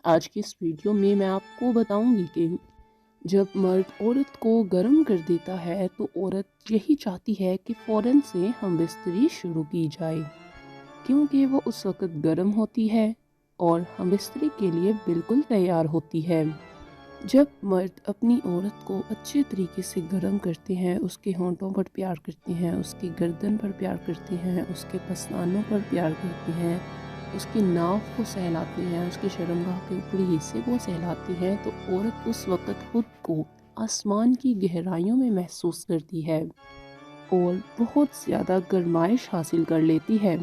आज की इस वीडियो में मैं आपको बताऊंगी कि जब मर्द औरत को गर्म कर देता है तो औरत यही चाहती है कि फ़ौरन से हम बिस्तरी शुरू की जाए, क्योंकि वो उस वक़्त गर्म होती है और हम बिस्तरी के लिए बिल्कुल तैयार होती है। जब मर्द अपनी औरत को अच्छे तरीके से गर्म करते हैं, उसके होंठों पर प्यार करते हैं, उसकी गर्दन पर प्यार करते हैं, उसके पसलानों पर प्यार करते हैं, उसकी नाक को सहलाते हैं, उसके शर्मगाह के ऊपरी हिस्से को सहलाते हैं, तो औरत उस वक़्त खुद को आसमान की गहराइयों में महसूस करती है और बहुत ज़्यादा गर्माइश हासिल कर लेती है।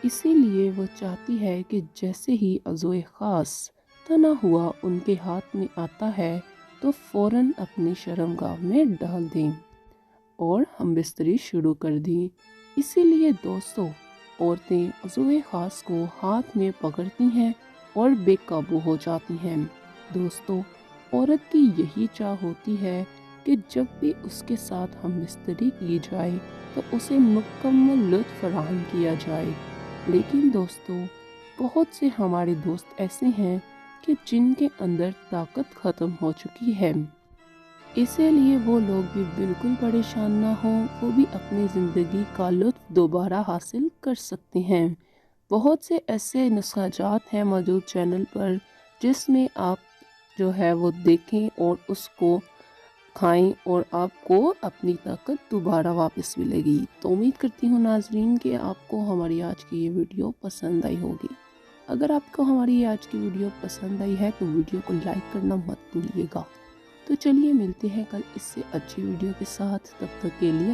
इसीलिए वो चाहती है कि जैसे ही अज़ोए ख़ास तना हुआ उनके हाथ में आता है तो फ़ौरन अपनी शर्मगाह में डाल दें और हम बिस्तरी शुरू कर दें। इसीलिए दोस्तों, औरतें अज़ोए ख़ास को हाथ में पकड़ती हैं और बेकाबू हो जाती हैं। दोस्तों, औरत की यही चाह होती है कि जब भी उसके साथ हम बिस्तरी की जाए तो उसे मुकम्मल लुत्फ़ फ़राहम किया जाए। लेकिन दोस्तों, बहुत से हमारे दोस्त ऐसे हैं कि जिनके अंदर ताकत ख़त्म हो चुकी है, इसीलिए वो लोग भी बिल्कुल परेशान ना हों, वो भी अपनी ज़िंदगी का लुत्फ़ दोबारा हासिल कर सकते हैं। बहुत से ऐसे नुस्ख़ाजात हैं मौजूद चैनल पर जिसमें आप जो है वो देखें और उसको खाएं और आपको अपनी ताकत दोबारा वापस मिलेगी। तो उम्मीद करती हूँ नाज़रीन कि आपको हमारी आज की ये वीडियो पसंद आई होगी। अगर आपको हमारी आज की वीडियो पसंद आई है तो वीडियो को लाइक करना मत भूलिएगा। तो चलिए मिलते हैं कल इससे अच्छी वीडियो के साथ, तब तक के लिए